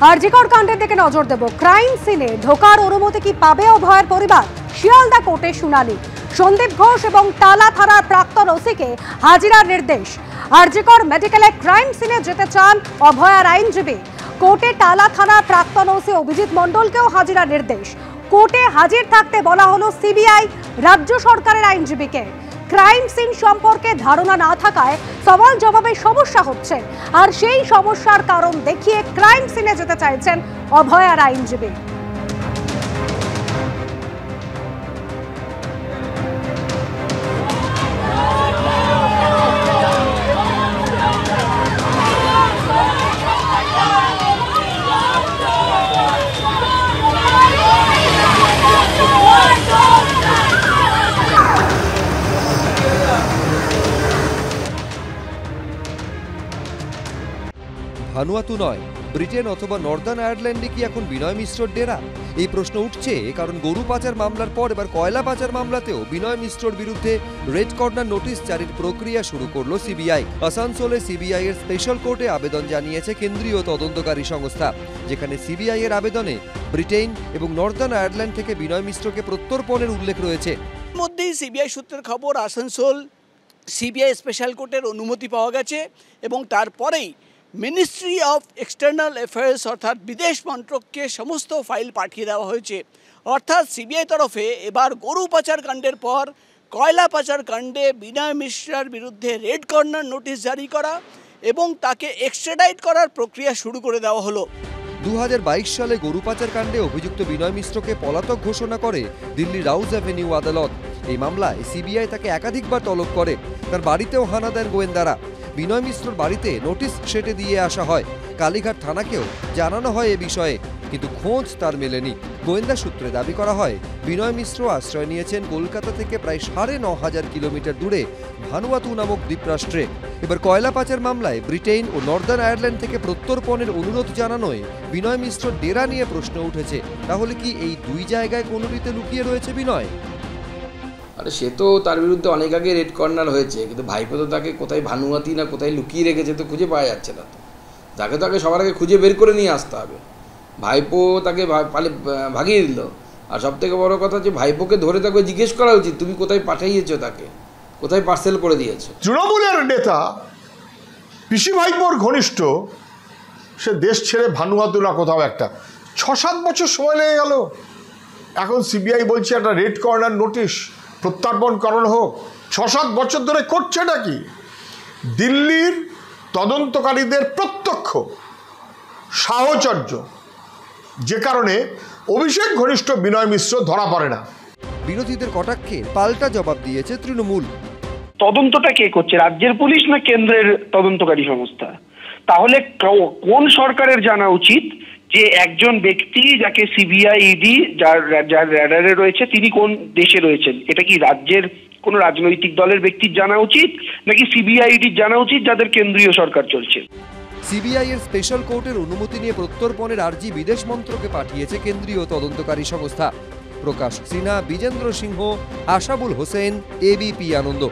আরজিকর কাণ্ডের দিকে নজর দেব। ক্রাইম সিনে ঢোকার অনুমতি কি পাবে অভয়ের পরিবার? শিয়ালদা কোর্টে শুনানি। সন্দীপ ঘোষ এবং টালা থানার প্রাক্তন ওসিকে হাজিরার নির্দেশ। আরজিকর মেডিকেলে ক্রাইম সিনে যেতে চান অভয়ার আইনজীবী। কোর্টে টালা থানার প্রাক্তন ওসি অভিজিৎ মণ্ডলকেও হাজিরার নির্দেশ। কোর্টে হাজির থাকতে বলা হলো সিবিআই, রাজ্য সরকারের আইনজীবীকে। ক্রাইম সিন সম্পর্কে ধারণা না থাকায় সওয়াল জবাবে সমস্যা হচ্ছে, আর সেই সমস্যার কারণ দেখিয়ে ক্রাইম সিনে যেতে চাইছেন অভয়ার আইনজীবী। ভানুয়াতু নয়, ব্রিটেন অথবা নর্দার্ন আয়ারল্যান্ডে কি এখন বিনয় মিশ্রর ডেরা? এই প্রশ্ন উঠছে কারণ গরু পাচার মামলার পর এবার কয়লা পাচার মামলাতেও বিনয় মিশ্রর বিরুদ্ধে রেড কর্নার নোটিশ জারির প্রক্রিয়া শুরু করলো সিবিআই। আসানসোলে সিবিআই এর স্পেশাল কোর্টে আবেদন জানিয়েছে কেন্দ্রীয় তদন্তকারী সংস্থা, যেখানে সিবিআই এর আবেদনে ব্রিটেন এবং নর্দার্ন আয়ারল্যান্ড থেকে বিনয় মিশ্রকে প্রত্যর্পণের উল্লেখ রয়েছে। মধ্যেই সিবিআই সূত্রের খবর, আসানসোল সিবিআই স্পেশাল কোর্টের অনুমতি পাওয়া গেছে এবং তারপরেই মিনিস্ট্রি অফ এক্সটার্নাল অ্যাফেয়ার্স অর্থাৎ বিদেশ মন্ত্রককে সমস্ত ফাইল পাঠিয়ে দেওয়া হয়েছে। অর্থাৎ সিবিআই তরফে এবার গরু পাচার কাণ্ডের পর কয়লা পাচার কাণ্ডে বিনয় মিশ্রার বিরুদ্ধে রেড কর্নার নোটিশ জারি করা এবং তাকে এক্সট্রাডাইট করার প্রক্রিয়া শুরু করে দেওয়া হলো। 2022 সালে গরু পাচার কাণ্ডে অভিযুক্ত বিনয় মিশ্রকে পলাতক ঘোষণা করে দিল্লি রাউজ অ্যাভিনিউ আদালত। এই মামলায় সিবিআই তাকে একাধিকবার তলব করে, তার বাড়িতেও হানা দেন গোয়েন্দারা। বিনয় মিশ্রর বাড়িতে নোটিশ সেটে দিয়ে আসা হয়, কালীঘাট থানাকেও জানানো হয় এ বিষয়ে, কিন্তু খোঁজ তার মেলেনি। গোয়েন্দা সূত্রে দাবি করা হয় বিনয় মিশ্র আশ্রয় নিয়েছেন কলকাতা থেকে প্রায় 9,500 কিলোমিটার দূরে ভানুয়াতু নামক দ্বীপরাষ্ট্রে। এবার কয়লা পাচার মামলায় ব্রিটেন ও নর্দার্ন আয়ারল্যান্ড থেকে প্রত্যর্পণের অনুরোধ জানানোয় বিনয় মিশ্রর ডেরা নিয়ে প্রশ্ন উঠেছে। তাহলে কি এই দুই জায়গায় কোনো রীতে লুকিয়ে রয়েছে বিনয়? আরে সে তো তার বিরুদ্ধে অনেক আগে রেড কর্নার হয়েছে, কিন্তু ভাইপো তো তাকে কোথায় ভানুয়াতি না কোথায় লুকিয়ে রেখেছে তো খুঁজে পাওয়া যাচ্ছে না। তো তাকে সবার আগে খুঁজে বের করে নিয়ে আসতে হবে। ভাইপো তাকে ভাগিয়ে দিল, আর সব থেকে বড় কথা যে ভাইপোকে ধরে তাকে জিজ্ঞেস করা উচিত তুমি কোথায় পাঠিয়েছো, তাকে কোথায় পার্সেল করে দিয়েছো। তৃণমূলের নেতা পিসি ভাইপোর ঘনিষ্ঠ, সে দেশ ছেড়ে ভানুয়াতু না কোথাও একটা 6-7 বছর সময় লেগে গেল। এখন সিবিআই বলছে একটা রেড কর্নার নোটিশ প্রত্যর্পণ করানো হোক। 6-7 বছর ধরে করছেটা কি? দিল্লির তদন্তকারীদের প্রত্যক্ষ সাহচর্য, যে কারণে অভিষেক ঘনিষ্ঠ বিনয় মিশ্র ধরা পড়ে না। বিরোধীদের কটাক্ষে পাল্টা জবাব দিয়েছে তৃণমূল। তদন্তটা কে করছে, রাজ্যের পুলিশ না কেন্দ্রের তদন্তকারী সংস্থা? তাহলে কোন সরকারের জানা উচিত যে একজন ব্যক্তি যাকে সিবিআই ইডি যার র্যাডারে রয়েছে তিনি কোন দেশে রয়েছেন? এটা কি রাজ্যের কোন রাজনৈতিক দলের ব্যক্তির জানা উচিত নাকি সিবিআই ইডির জানা উচিত যাদের কেন্দ্রীয় সরকার চলছে? সিবিআই এর স্পেশাল কোর্টের অনুমতি নিয়ে প্রত্যর্পণের আর্জি বিদেশ মন্ত্রকে পাঠিয়েছে কেন্দ্রীয় তদন্তকারী সংস্থা। প্রকাশ সিনহা, বিজেন্দ্র সিংহ, আশাবুল হোসেন, এবিপি আনন্দ।